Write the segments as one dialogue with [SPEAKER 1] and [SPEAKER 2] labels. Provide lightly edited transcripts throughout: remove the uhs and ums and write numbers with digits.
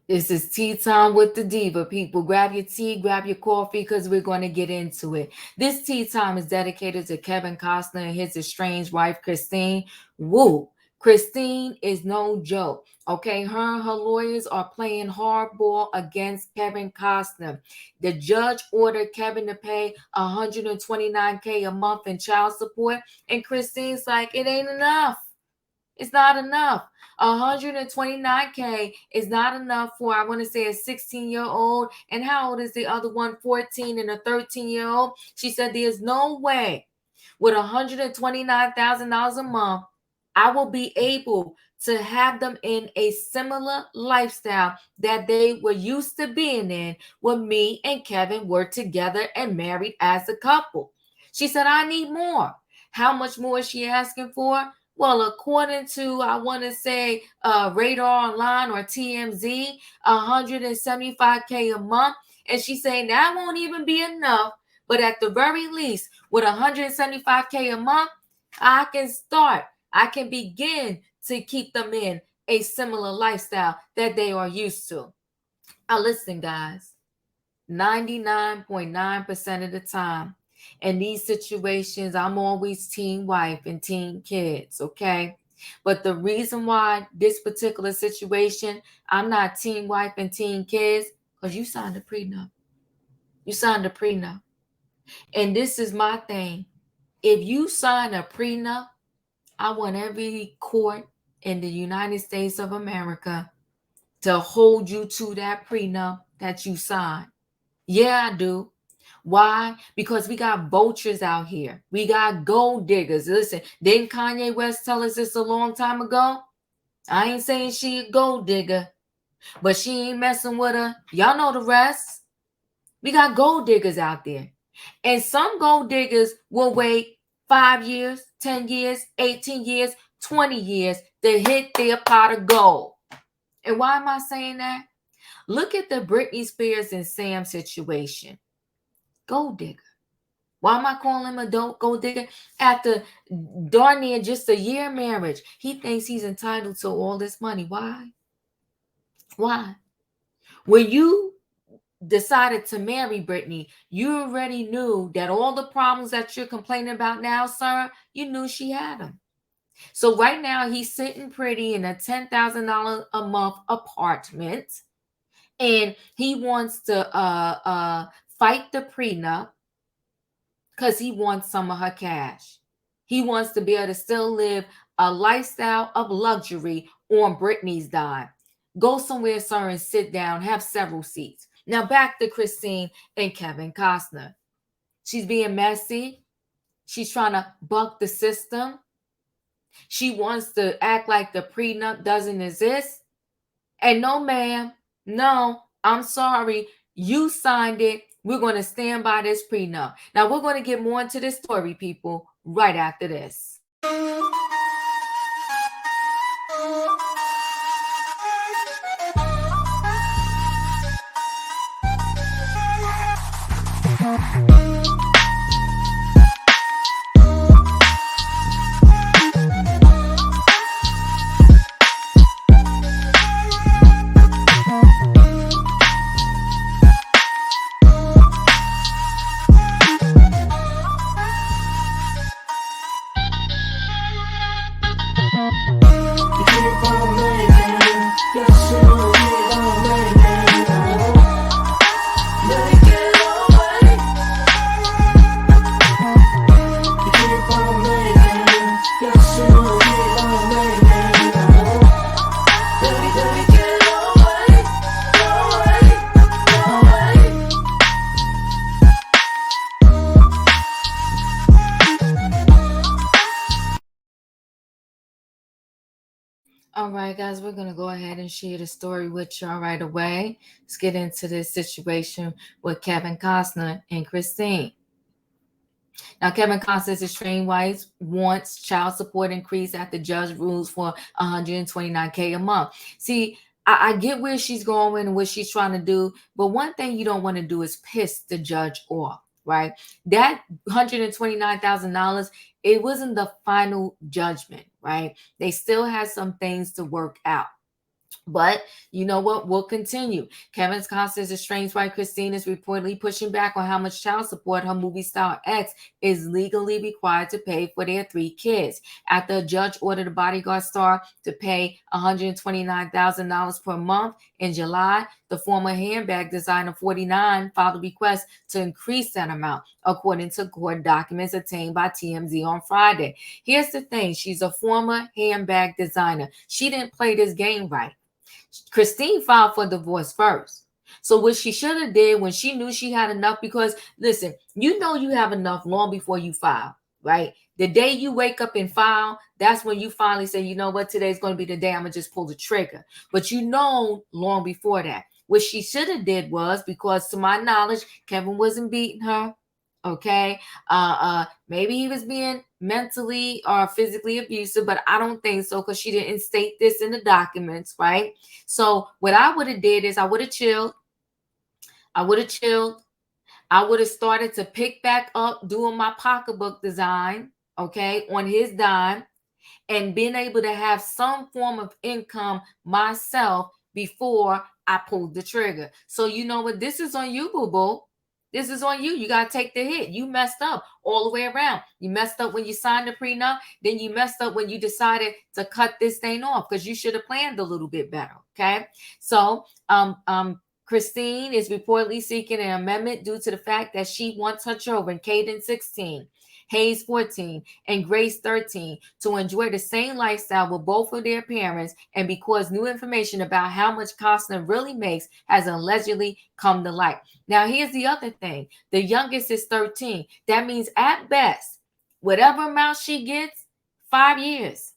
[SPEAKER 1] This is tea time with the diva, people. Grab your tea, grab your coffee, because we're going to get into it. This tea time is dedicated to Kevin Costner and his estranged wife, Christine. Woo! Christine is no joke. Okay, her and her lawyers are playing hardball against Kevin Costner. The judge ordered Kevin to pay 129K a month in child support, and Christine's like, it ain't enough. It's not enough. 129K is not enough for, I want to say, a 16-year-old. And how old is the other one? 14 and a 13-year-old. She said there's no way with $129,000 a month I will be able to have them in a similar lifestyle that they were used to being in when me and Kevin were together and married as a couple. She said, I need more. How much more is she asking for? Well, according to, I want to say, Radar Online or TMZ, 175K a month. And she's saying that won't even be enough. But at the very least, with 175K a month, I can start. I can begin to keep them in a similar lifestyle that they are used to. Now, listen, guys, 99.9% of the time, in these situations, I'm always teen wife and teen kids, okay? But the reason why this particular situation, I'm not teen wife and teen kids, because you signed a prenup. You signed a prenup. And this is my thing. If you sign a prenup, I want every court in the United States of America to hold you to that prenup that you signed. Yeah, I do. Why? Because we got vultures out here. We got gold diggers. Listen, didn't Kanye West tell us this a long time ago? I ain't saying she a gold digger, but she ain't messing with her. Y'all know the rest. We got gold diggers out there. And some gold diggers will wait 5 years, 10 years, 18 years, 20 years to hit their pot of gold. And why am I saying that? Look at the Britney Spears and Sam situation. Gold digger. Why am I calling him a gold digger? After darn near just a year marriage, he thinks he's entitled to all this money. Why? Why? When you decided to marry Britney, you already knew that all the problems that you're complaining about now, sir, you knew she had them. So right now he's sitting pretty in a $10,000 a month apartment, and he wants to fight the prenup because he wants some of her cash. He wants to be able to still live a lifestyle of luxury on Britney's dime. Go somewhere, sir, and sit down, have several seats. Now back to Christine and Kevin Costner. She's being messy. She's trying to buck the system. She wants to act like the prenup doesn't exist. And no, ma'am, no, I'm sorry. You signed it. We're going to stand by this prenup. Now, we're going to get more into this story, people, right after this. All right, guys, we're going to go ahead and share the story with y'all right away. Let's get into this situation with Kevin Costner and Christine. Now, Kevin Costner's estranged wife wants child support increase after judge rules for 129K a month. See, I get where she's going and what she's trying to do, but one thing you don't want to do is piss the judge off, right? That $129,000, it wasn't the final judgment, right? They still had some things to work out. But you know what? We'll continue. Kevin Costner's estranged wife Christine is reportedly pushing back on how much child support her movie star ex is legally required to pay for their 3 kids. After a judge ordered the Bodyguard star to pay $129,000 per month in July, the former handbag designer 49 filed a request to increase that amount, according to court documents obtained by TMZ on Friday. Here's the thing: she's a former handbag designer. She didn't play this game right. Christine filed for divorce first. So what she should have did when she knew she had enough, because listen, you know you have enough long before you file, right? The day you wake up and file, that's when you finally say, you know what, today's going to be the day I'm going to just pull the trigger. But you know long before that. What she should have did was, because to my knowledge, Kevin wasn't beating her. Okay. Maybe he was being mentally or physically abusive, but I don't think so, because she didn't state this in the documents, right? So what I would have did is I would have chilled. I would have chilled. I would have started to pick back up doing my pocketbook design, okay, on his dime, and being able to have some form of income myself before I pulled the trigger. So you know what? This is on you, boo-boo. This is on you. You got to take the hit. You messed up all the way around. You messed up when you signed the prenup. Then you messed up when you decided to cut this thing off, because you should have planned a little bit better. Okay. So Christine is reportedly seeking an amendment due to the fact that she wants her children, Caden 16, Hayes 14, and Grace 13, to enjoy the same lifestyle with both of their parents, and because new information about how much Costner really makes has allegedly come to light. Now, here's the other thing. The youngest is 13. That means at best, whatever amount she gets, 5 years.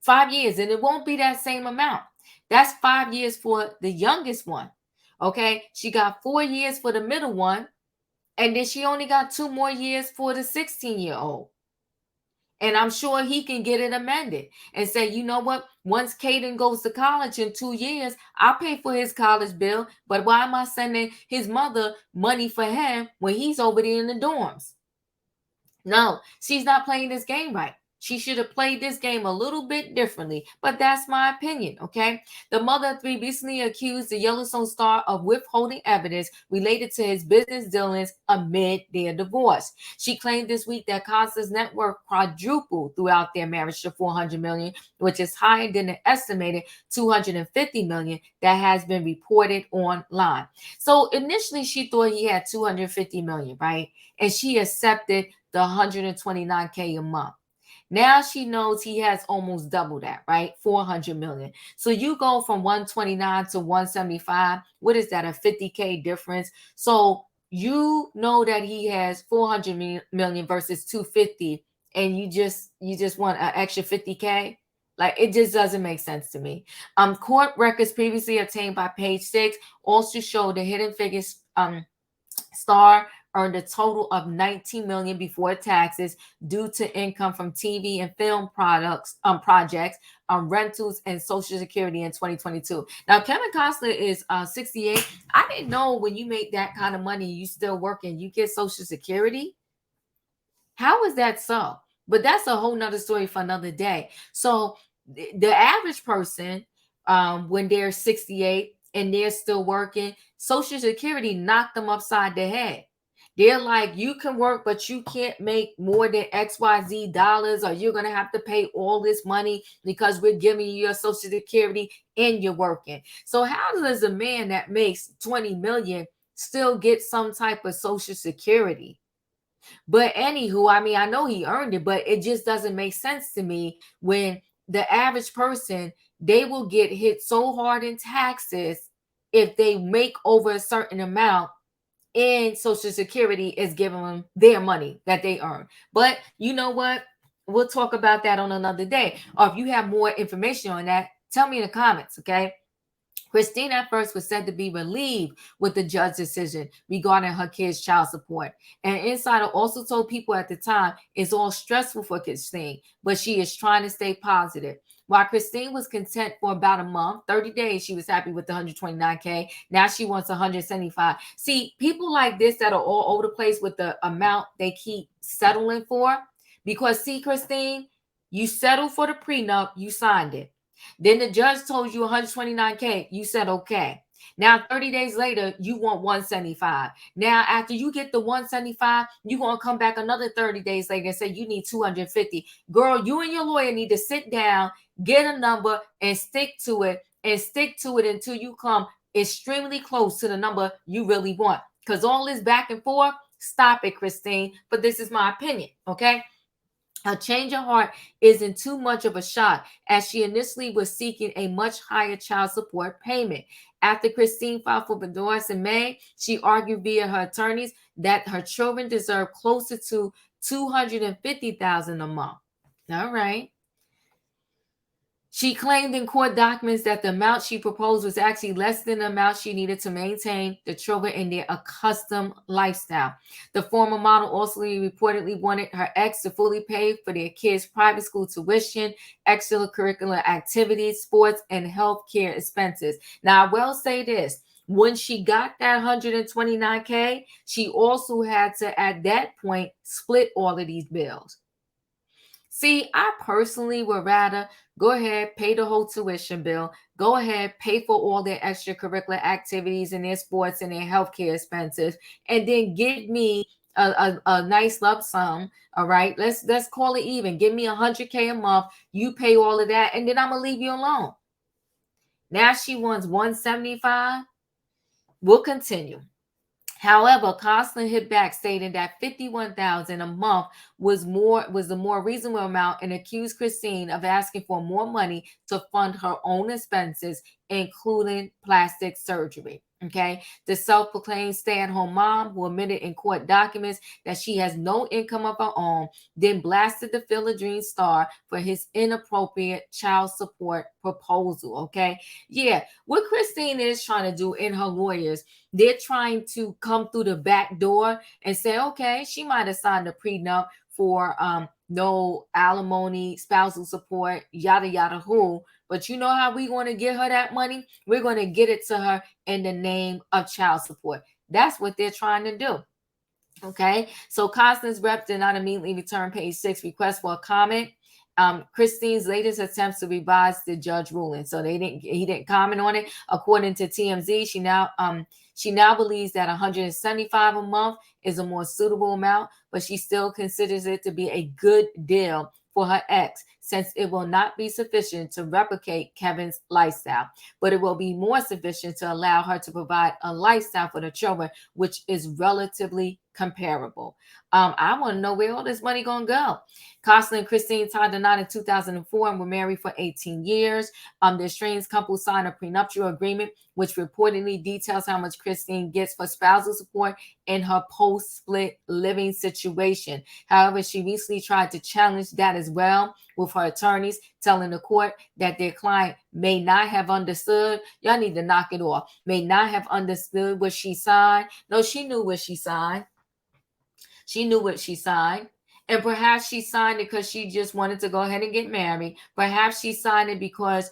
[SPEAKER 1] 5 years, and it won't be that same amount. That's 5 years for the youngest one. Okay, she got 4 years for the middle one, and then she only got 2 more years for the 16-year-old. And I'm sure he can get it amended and say, you know what, once Caden goes to college in 2 years, I'll pay for his college bill, but why am I sending his mother money for him when he's over there in the dorms? No, she's not playing this game right. She should have played this game a little bit differently, but that's my opinion, okay? The mother of 3 recently accused the Yellowstone star of withholding evidence related to his business dealings amid their divorce. She claimed this week that Costner's net worth quadrupled throughout their marriage to $400 million, which is higher than the estimated $250 million that has been reported online. So initially she thought he had $250 million, right? And she accepted the $129K a month. Now she knows he has almost double that, right? $400 million. So you go from 129 to 175. What is that? A 50K difference. So you know that he has 400 million versus 250, and you just want an extra 50K. Like, it just doesn't make sense to me. Court records previously obtained by Page 6 also show the Hidden Figures star earned a total of $19 million before taxes due to income from TV and film projects, rentals, and Social Security in 2022. Now, Kevin Costner is 68. I didn't know when you make that kind of money, you still working, you get Social Security. How is that so? But that's a whole nother story for another day. So the average person, when they're 68 and they're still working, Social Security knocked them upside the head. They're like, you can work, but you can't make more than XYZ dollars, or you're going to have to pay all this money because we're giving you your Social Security and you're working. So how does a man that makes 20 million still get some type of Social Security? But anywho, I mean, I know he earned it, but it just doesn't make sense to me when the average person, they will get hit so hard in taxes if they make over a certain amount, and Social Security is giving them their money that they earn. But you know what? We'll talk about that on another day. Or if you have more information on that, tell me in the comments, okay? Christine at first was said to be relieved with the judge's decision regarding her kids' child support. An insider also told people at the time it's all stressful for Christine, but she is trying to stay positive. While Christine was content for about a month, 30 days, she was happy with the 129K. Now she wants 175. See, people like this that are all over the place with the amount they keep settling for. Because see, Christine, you settled for the prenup, you signed it. Then the judge told you 129K. You said okay. Now 30 days later, you want 175. Now after you get the 175, you're going to come back another 30 days later and say you need 250. Girl, you and your lawyer need to sit down, get a number, and stick to it, and stick to it until you come extremely close to the number you really want. Because all this back and forth, stop it, Christine. But this is my opinion, okay? A change of heart isn't too much of a shock, as she initially was seeking a much higher child support payment. After Christine filed for divorce in May, she argued via her attorneys that her children deserve closer to $250,000 a month. All right. She claimed in court documents that the amount she proposed was actually less than the amount she needed to maintain the children in their accustomed lifestyle. The former model also reportedly wanted her ex to fully pay for their kids' private school tuition, extracurricular activities, sports, and health care expenses. Now, I will say this. When she got that 129K, she also had to, at that point, split all of these bills. See, I personally would rather go ahead, pay the whole tuition bill, go ahead, pay for all their extracurricular activities and their sports and their healthcare expenses, and then give me a nice lump sum. All right, let's call it even. Give me 100K a month. You pay all of that, and then I'm gonna leave you alone. Now she wants 175. We'll continue. However, Costner hit back, stating that $51,000 a month was the more reasonable amount, and accused Christine of asking for more money to fund her own expenses, including plastic surgery. Okay, the self-proclaimed stay-at-home mom, who admitted in court documents that she has no income of her own, then blasted the Phil Dream star for his inappropriate child support proposal. Okay, yeah, what Christine is trying to do in her lawyers, they're trying to come through the back door and say, okay, she might have signed a prenup for no alimony, spousal support, yada yada who. But you know how we want to get her that money? We're going to get it to her in the name of child support. That's what they're trying to do. Okay, so Costner's rep did not immediately return page 6 request for a comment. Christine's latest attempts to revise the judge ruling, so he didn't comment on it. According to TMZ, she now believes that 175 a month is a more suitable amount, but she still considers it to be a good deal for her ex, since it will not be sufficient to replicate Kevin's lifestyle, but it will be more sufficient to allow her to provide a lifestyle for the children, which is relatively comparable. I want to know where all this money gonna go. Costner and Christine tied the knot in 2004 and were married for 18 years. The estranged couple signed a prenuptial agreement, which reportedly details how much Christine gets for spousal support in her post-split living situation. However, she recently tried to challenge that as well with her attorneys, telling the court that their client may not have understood. Y'all need to knock it off. May not have understood what she signed. No, she knew what she signed. She knew what she signed. And perhaps she signed it because she just wanted to go ahead and get married. Perhaps she signed it because,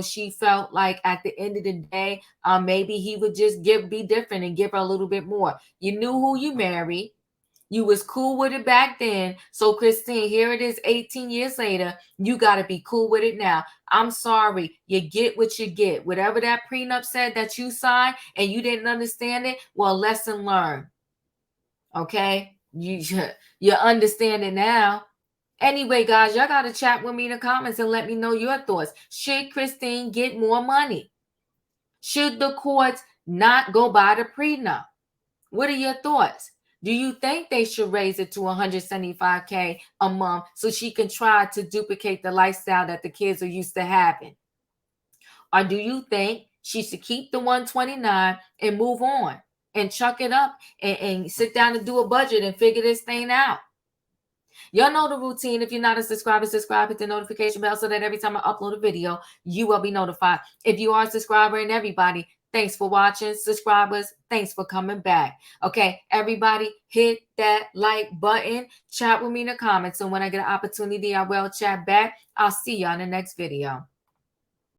[SPEAKER 1] she felt like at the end of the day, maybe he would just be different and give her a little bit more. You knew who you married. You was cool with it back then. So Christine, here it is 18 years later. You got to be cool with it now. I'm sorry. You get what you get. Whatever that prenup said that you signed and you didn't understand it, well, lesson learned. Okay? You understand it now. Anyway, guys, y'all got to chat with me in the comments and let me know your thoughts. Should Christine get more money? Should the courts not go by the prenup? What are your thoughts? Do you think they should raise it to 175K a month so she can try to duplicate the lifestyle that the kids are used to having? Or do you think she should keep the 129 and move on and chuck it up and sit down and do a budget and figure this thing out? Y'all know the routine. If you're not a subscriber, subscribe, hit the notification bell so that every time I upload a video, you will be notified. If you are a subscriber, and everybody, thanks for watching. Subscribers, thanks for coming back. Okay, everybody, hit that like button. Chat with me in the comments. So when I get an opportunity, I will chat back. I'll see y'all in the next video.